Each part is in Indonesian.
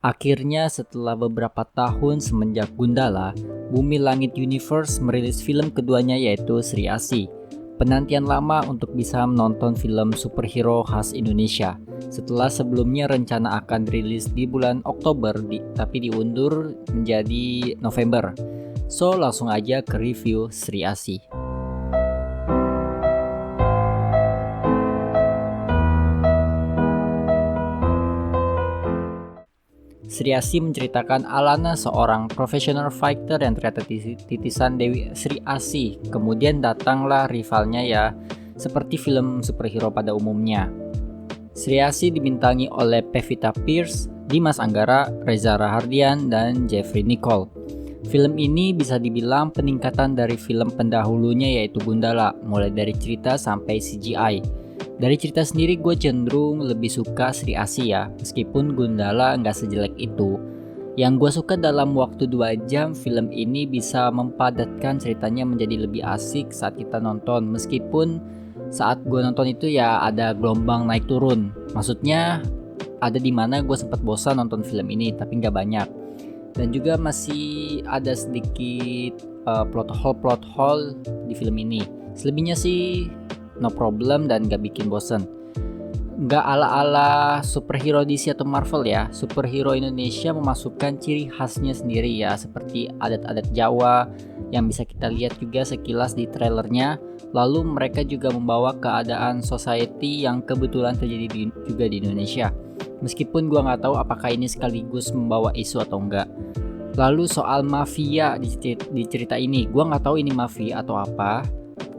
Akhirnya setelah beberapa tahun semenjak Gundala, Bumi Langit Universe merilis film keduanya yaitu Sri Asih. Penantian lama untuk bisa menonton film superhero khas Indonesia. Setelah sebelumnya rencana akan rilis di bulan Oktober tapi diundur menjadi November. So langsung aja ke review Sri Asih. Sri Asih menceritakan Alana, seorang professional fighter yang ternyata titisan Dewi Sri Asih. Kemudian datanglah rivalnya ya, seperti film superhero pada umumnya. Sri Asih dibintangi oleh Pevita Pierce, Dimas Anggara, Reza Rahardian, dan Jeffrey Nicole. Film ini bisa dibilang peningkatan dari film pendahulunya yaitu Gundala, mulai dari cerita sampai CGI. Dari cerita sendiri gue cenderung lebih suka Sri Asih ya, meskipun Gundala nggak sejelek itu. Yang gue suka dalam waktu 2 jam, film ini bisa mempadatkan ceritanya menjadi lebih asik saat kita nonton. Meskipun saat gue nonton itu ya ada gelombang naik turun. Maksudnya ada di mana gue sempat bosan nonton film ini, tapi nggak banyak. Dan juga masih ada sedikit plot hole di film ini. Selebihnya sih no problem dan gak bikin bosen. Gak ala-ala superhero DC atau Marvel ya. Superhero Indonesia memasukkan ciri khasnya sendiri ya, seperti adat-adat Jawa yang bisa kita lihat juga sekilas di trailernya. Lalu mereka juga membawa keadaan society yang kebetulan terjadi juga di Indonesia. Meskipun gua gak tahu apakah ini sekaligus membawa isu atau enggak. Lalu soal mafia di cerita ini, gua gak tahu ini mafia atau apa,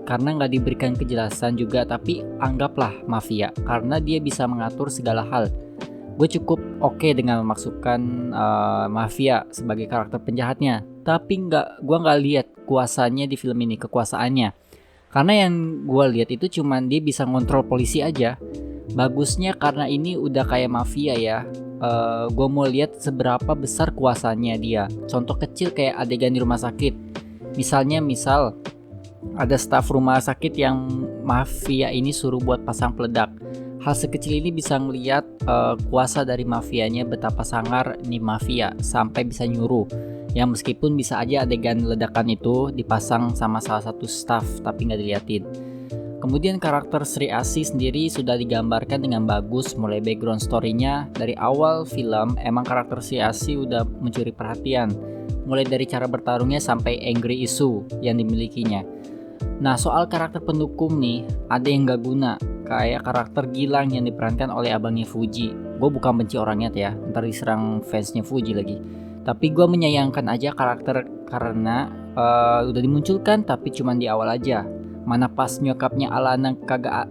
karena nggak diberikan kejelasan juga, tapi anggaplah mafia karena dia bisa mengatur segala hal. Gue cukup oke dengan memasukkan mafia sebagai karakter penjahatnya, tapi gue nggak lihat kuasanya di film ini, kekuasaannya. Karena yang gue lihat itu cuman dia bisa ngontrol polisi aja. Bagusnya karena ini udah kayak mafia ya. Gue mau lihat seberapa besar kuasanya dia. Contoh kecil kayak adegan di rumah sakit. Misal ada staf rumah sakit yang mafia ini suruh buat pasang peledak. Hal sekecil ini bisa ngeliat kuasa dari mafianya, betapa sangar nih mafia sampai bisa nyuruh. Yang meskipun bisa aja adegan ledakan itu dipasang sama salah satu staf tapi nggak diliatin. Kemudian karakter Sri Asih sendiri sudah digambarkan dengan bagus, mulai background story-nya. Dari awal film emang karakter Sri Asih udah mencuri perhatian, mulai dari cara bertarungnya sampai angry issue yang dimilikinya. Nah, soal karakter pendukung nih, ada yang gak guna, kayak karakter Gilang yang diperankan oleh abangnya Fuji. Gue bukan benci orangnya ya, ntar diserang fansnya Fuji lagi. Tapi gue menyayangkan aja karakter karena udah dimunculkan tapi cuma di awal aja. Mana pas nyokapnya Alana kagak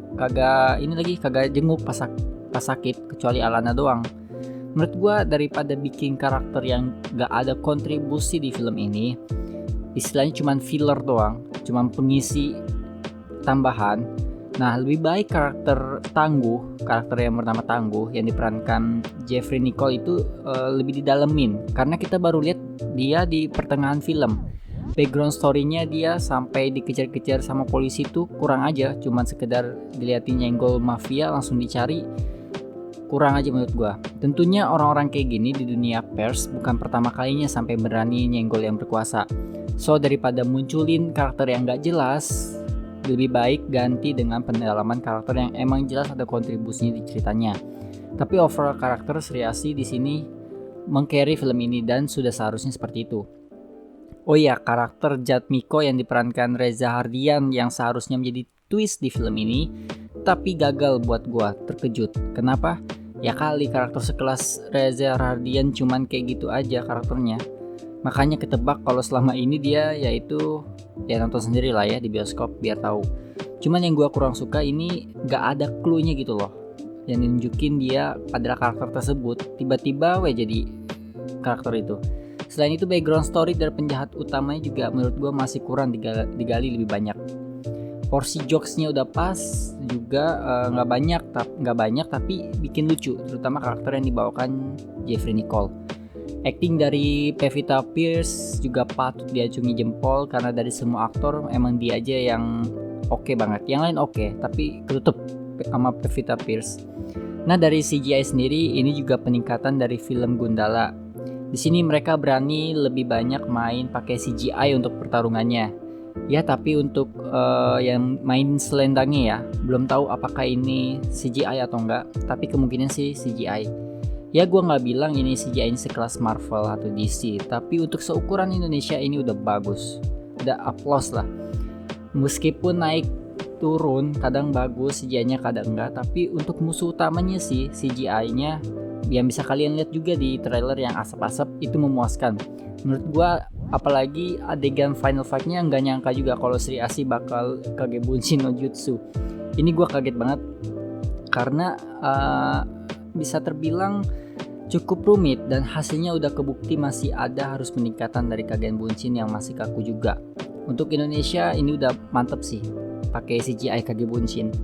jenguk pas sakit, kecuali Alana doang. Menurut gue daripada bikin karakter yang gak ada kontribusi di film ini, istilahnya cuma filler doang, cuma pengisi tambahan. Nah, lebih baik karakter yang bernama Tangguh yang diperankan Jeffrey Nicole itu lebih didalemin, karena kita baru lihat dia di pertengahan film. Background story-nya dia sampai dikejar-kejar sama polisi tuh kurang aja, cuma sekedar diliatin nyenggol mafia langsung dicari. Kurang aja menurut gua. Tentunya orang-orang kayak gini di dunia pers bukan pertama kalinya sampai berani nyenggol yang berkuasa. So daripada munculin karakter yang gak jelas, lebih baik ganti dengan pendalaman karakter yang emang jelas ada kontribusinya di ceritanya. Tapi overall karakter Sri Asih di sini meng-carry film ini dan sudah seharusnya seperti itu. Oh iya, karakter Jatmiko yang diperankan Reza Hardian yang seharusnya menjadi twist di film ini, tapi gagal buat gua, terkejut. Kenapa? Ya kali karakter sekelas Reza Hardian cuman kayak gitu aja karakternya. Makanya ketebak kalau selama ini dia yaitu ya nonton sendiri lah ya di bioskop biar tahu. Cuman yang gue kurang suka ini gak ada clue-nya gitu loh, yang nunjukin dia adalah karakter tersebut. Tiba-tiba jadi karakter itu. Selain itu background story dari penjahat utamanya juga menurut gue masih kurang digali lebih banyak. Porsi jokesnya udah pas juga, nggak banyak tapi bikin lucu, terutama karakter yang dibawakan Jeffrey Nicole. Acting dari Pevita Pierce juga patut diacungi jempol, karena dari semua aktor emang dia aja yang oke banget. Yang lain oke, tapi ketutup sama Pevita Pierce. Nah, dari CGI sendiri ini juga peningkatan dari film Gundala. Di sini mereka berani lebih banyak main pakai CGI untuk pertarungannya. Ya, tapi untuk yang main selendangnya ya, belum tahu apakah ini CGI atau enggak, tapi kemungkinan sih CGI. Ya, gue nggak bilang ini CGI ini sekelas Marvel atau DC, tapi untuk seukuran Indonesia ini udah bagus, udah applause lah. Meskipun naik turun, kadang bagus CGI-nya, kadang enggak, tapi untuk musuh utamanya sih CGI-nya yang bisa kalian lihat juga di trailer yang asap-asap itu memuaskan. Menurut gua apalagi adegan final fight-nya nggak nyangka juga kalau Sri Asih bakal Kagebunshin no Jutsu. Ini gua kaget banget karena bisa terbilang cukup rumit dan hasilnya udah kebukti masih ada harus peningkatan dari Kagebunshin yang masih kaku juga. Untuk Indonesia ini udah mantep sih pakai CGI Kagebunshin.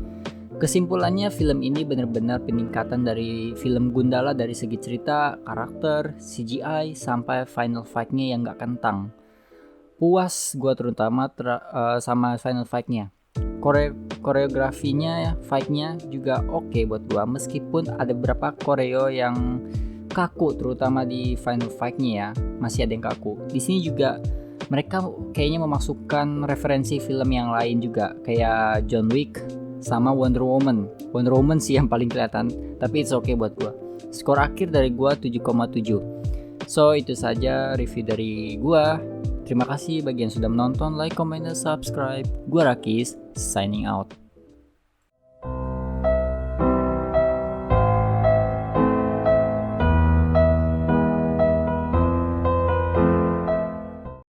Kesimpulannya film ini benar-benar peningkatan dari film Gundala dari segi cerita, karakter, CGI sampai final fight-nya yang gak kentang. Puas gua terutama sama final fight-nya. Koreografinya, fight-nya juga oke buat gua meskipun ada beberapa koreo yang kaku terutama di final fight-nya ya, masih ada yang kaku. Di sini juga mereka kayaknya memasukkan referensi film yang lain juga kayak John Wick sama Wonder Woman. Wonder Woman sih yang paling kelihatan, tapi it's okay buat gua. Skor akhir dari gua 7,7. So itu saja review dari gua. Terima kasih bagi yang sudah menonton, like, comment, dan subscribe. Gua Rakis, signing out.